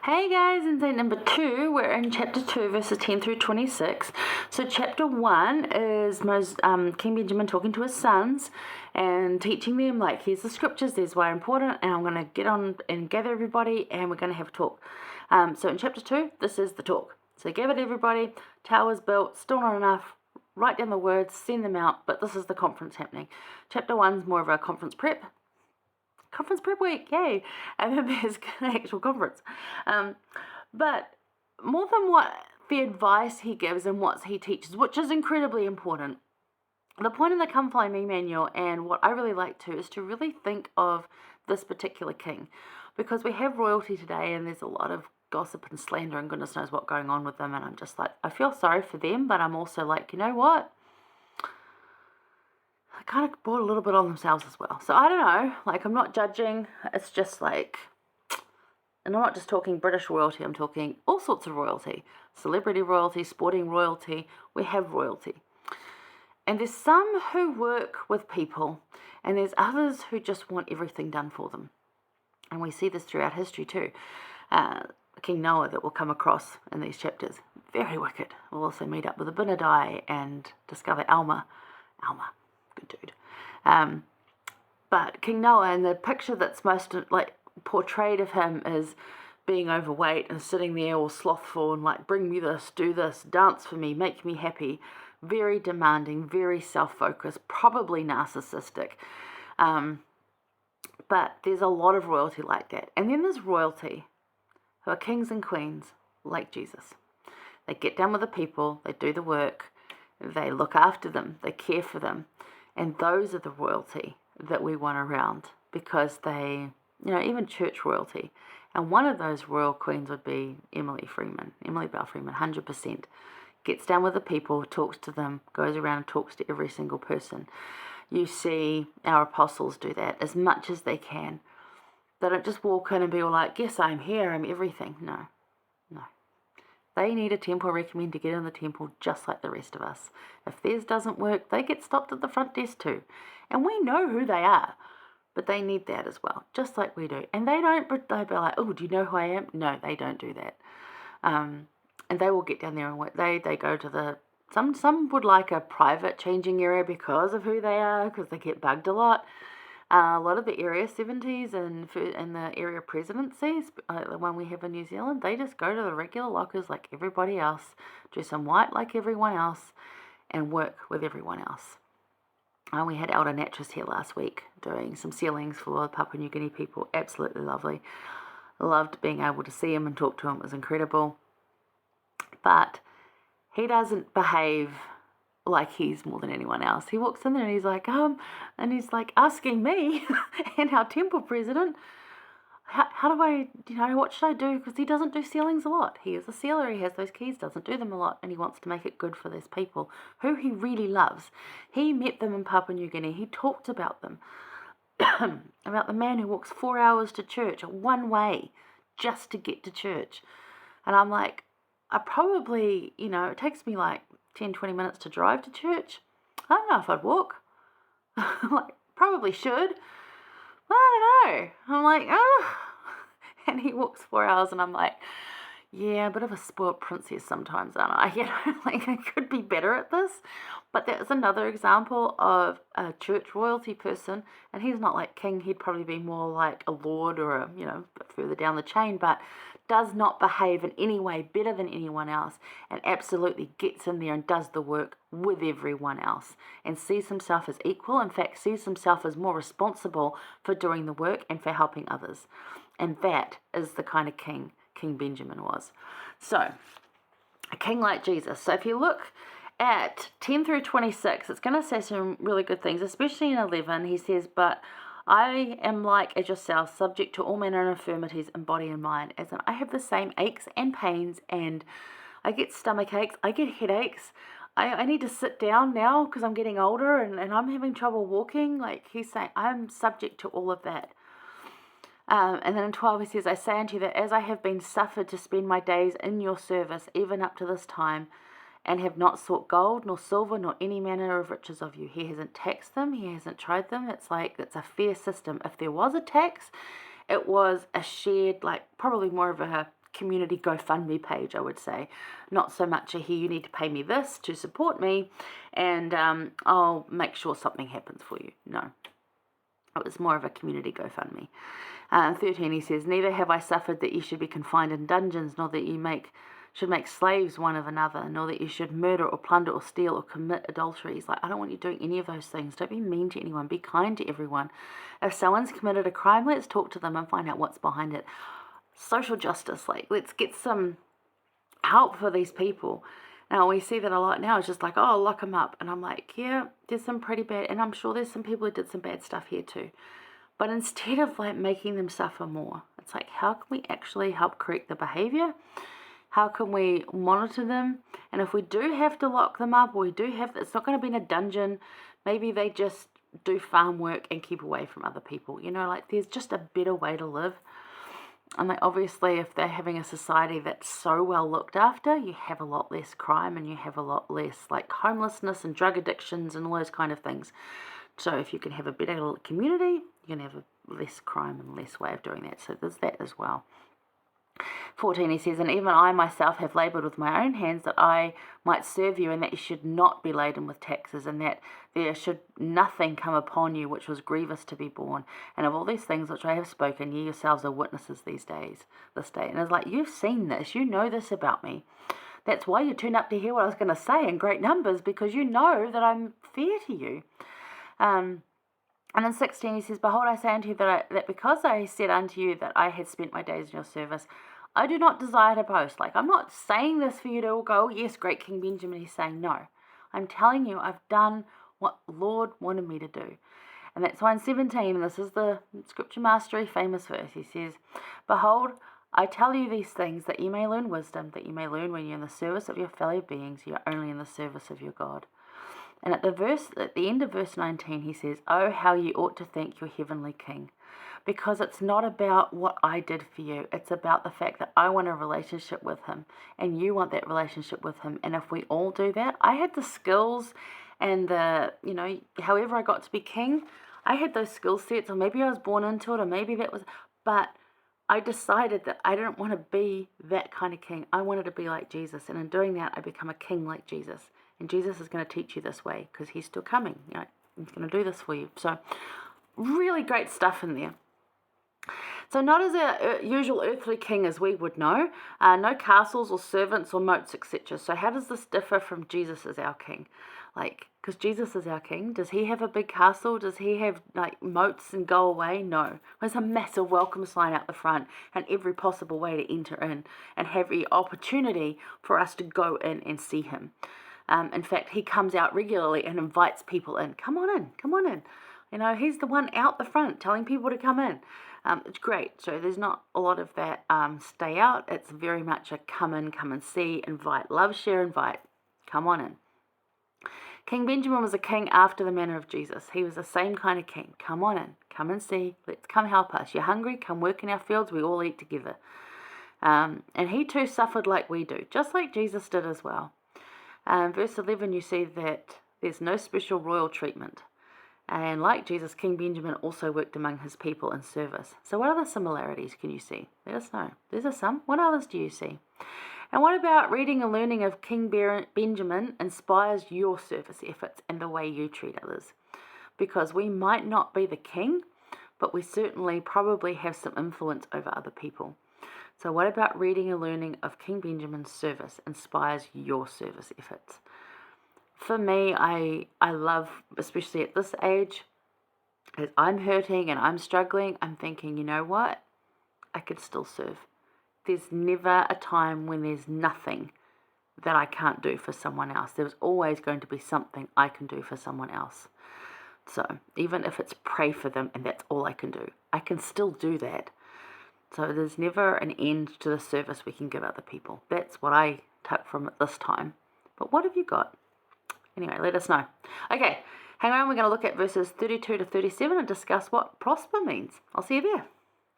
Hey guys, insight number 2, we're in chapter 2, verses 10 through 26. So chapter 1 is King Benjamin talking to his sons and teaching them, like, here's the scriptures, there's why important, and I'm going to get on and gather everybody, and we're going to have a talk. So in chapter 2, this is the talk. So gathered everybody, towers built, still not enough, write down the words, send them out, but this is the conference happening. Chapter 1's more of a conference prep week, yay, and then there's an actual conference. But more than what the advice he gives and what he teaches, which is incredibly important, the point in the Come Follow Me manual, and what I really like to, is to really think of this particular king, because we have royalty today and there's a lot of gossip and slander and goodness knows what going on with them, and I'm just like, I feel sorry for them, but I'm also like, you know what? I kind of brought a little bit on themselves as well. So I don't know, like, I'm not judging, it's just like, and I'm not just talking British royalty, I'm talking all sorts of royalty. Celebrity royalty, sporting royalty, we have royalty. And there's some who work with people, and there's others who just want everything done for them. And we see this throughout history too. King Noah that we'll come across in these chapters, very wicked. We'll also meet up with Abinadi and discover Alma, good dude. But King Noah, and the picture that's most like portrayed of him is being overweight and sitting there all slothful and like, bring me this, do this, dance for me, make me happy. Very demanding, very self-focused, probably narcissistic. But there's a lot of royalty like that. And then there's royalty who are kings and queens like Jesus. They get down with the people, they do the work, they look after them, they care for them. And those are the royalty that we want around, because they, even church royalty. And one of those royal queens would be Emily Bell Freeman, 100%. Gets down with the people, talks to them, goes around and talks to every single person. You see our apostles do that as much as they can. They don't just walk in and be all like, yes, I'm here, I'm everything. No. They need a temple recommend to get in the temple just like the rest of us. If theirs doesn't work, they get stopped at the front desk too. And we know who they are, but they need that as well, just like we do. And they'd be like, oh, do you know who I am? No, they don't do that. And they will get down there and work. They go to some would like a private changing area because of who they are, because they get bugged a lot. A lot of the Area 70s and the area presidencies, the one we have in New Zealand, they just go to the regular lockers like everybody else, dress in white like everyone else, and work with everyone else. We had Elder Natras here last week doing some sealings for Papua New Guinea people. Absolutely lovely. Loved being able to see him and talk to him. It was incredible. But he doesn't behave like he's more than anyone else. He walks in there and he's like, and he's like asking me and our temple president, how do I, what should I do? Because he doesn't do sealings a lot. He is a sealer, he has those keys, doesn't do them a lot, and he wants to make it good for these people who he really loves. He met them in Papua New Guinea. He talked about them, about the man who walks 4 hours to church, one way, just to get to church. And I'm like, I probably, it takes me like 10, 20 minutes to drive to church. I don't know if I'd walk. Like, probably should. I don't know. I'm like, oh. And he walks 4 hours and I'm like, yeah, a bit of a spoiled princess sometimes, aren't I? Like, I could be better at this. But that's another example of a church royalty person. And he's not like king. He'd probably be more like a lord or a, bit further down the chain. But does not behave in any way better than anyone else, and absolutely gets in there and does the work with everyone else, and sees himself as equal. In fact, sees himself as more responsible for doing the work and for helping others. And that is the kind of king King Benjamin was. So, a king like Jesus. So if you look at 10 through 26, it's going to say some really good things, especially in 11. He says, but I am like as yourself, subject to all manner of infirmities in body and mind. As in, I have the same aches and pains, and I get stomach aches, I get headaches. I need to sit down now because I'm getting older and I'm having trouble walking. Like, he's saying, I'm subject to all of that. And then in 12 he says, I say unto you that as I have been suffered to spend my days in your service, even up to this time, and have not sought gold, nor silver, nor any manner of riches of you. He hasn't taxed them, he hasn't tried them. It's like, it's a fair system. If there was a tax, it was a shared, like, probably more of a community GoFundMe page, I would say. Not so much here, you need to pay me this to support me, and I'll make sure something happens for you. No. It was more of a community GoFundMe. 13, he says, neither have I suffered that you should be confined in dungeons, nor that you should make slaves one of another, nor that you should murder or plunder or steal or commit adultery. He's like, I don't want you doing any of those things. Don't be mean to anyone. Be kind to everyone. If someone's committed a crime, let's talk to them and find out what's behind it. Social justice, like, let's get some help for these people. Now, we see that a lot now. It's just like, oh, lock them up. And I'm like, yeah, there's some pretty bad, and I'm sure there's some people who did some bad stuff here too. But instead of like making them suffer more, it's like, how can we actually help correct the behavior? How can we monitor them? And if we do have to lock them up, or we do have, it's not going to be in a dungeon, maybe they just do farm work and keep away from other people. You know, like there's just a better way to live. And like, obviously, if they're having a society that's so well looked after, you have a lot less crime and you have a lot less like homelessness and drug addictions and all those kind of things. So if you can have a better community, you can have less crime and less way of doing that. So there's that as well. 14, he says, and even I myself have laboured with my own hands that I might serve you, and that you should not be laden with taxes, and that there should nothing come upon you which was grievous to be borne. And of all these things which I have spoken, ye yourselves are witnesses this day. And it's like, you've seen this, you know this about me. That's why you turned up to hear what I was going to say in great numbers, because you know that I'm fair to you. And in 16 he says, behold, I say unto you that because I said unto you that I had spent my days in your service, I do not desire to boast. Like, I'm not saying this for you to all go, yes, great King Benjamin. He's saying, no, I'm telling you, I've done what the Lord wanted me to do. And that's why in 17, and this is the Scripture Mastery famous verse, he says, behold, I tell you these things that you may learn wisdom, that you may learn when you're in the service of your fellow beings, you're only in the service of your God. And at the end of verse 19, he says, oh, how ye ought to thank your heavenly King. Because it's not about what I did for you. It's about the fact that I want a relationship with him, and you want that relationship with him. And if we all do that, I had the skills and however I got to be king, I had those skill sets, or maybe I was born into it, or maybe that was, but I decided that I didn't want to be that kind of king. I wanted to be like Jesus. And in doing that, I become a king like Jesus. And Jesus is going to teach you this way because he's still coming. You know, he's going to do this for you. So really great stuff in there. So not as a usual earthly king as we would know, no castles or servants or moats, etc. So how does this differ from Jesus as our king? Like, because Jesus is our king, does he have a big castle? Does he have like moats and go away? No. There's a massive welcome sign out the front and every possible way to enter in and have the opportunity for us to go in and see him. In fact, he comes out regularly and invites people in. Come on in, come on in. You know, he's the one out the front telling people to come in. It's great. So there's not a lot of that stay out. It's very much a come in, come and see, invite, love, share, invite. Come on in. King Benjamin was a king after the manner of Jesus. He was the same kind of king. Come on in, come and see. Let's come help us. You're hungry? Come work in our fields. We all eat together. And he too suffered like we do, just like Jesus did as well. Verse 11, you see that there's no special royal treatment. And like Jesus, King Benjamin also worked among his people in service. So what other similarities can you see? Let us know. There's some. What others do you see? And what about reading and learning of King Benjamin inspires your service efforts and the way you treat others? Because we might not be the king, but we certainly probably have some influence over other people. So what about reading and learning of King Benjamin's service inspires your service efforts? For me, I love, especially at this age, as I'm hurting and I'm struggling, I'm thinking, you know what? I could still serve. There's never a time when there's nothing that I can't do for someone else. There's always going to be something I can do for someone else. So even if it's pray for them and that's all I can do, I can still do that. So there's never an end to the service we can give other people. That's what I took from it this time. But what have you got? Anyway, let us know. Okay, hang on. We're going to look at verses 32 to 37 and discuss what prosper means. I'll see you there.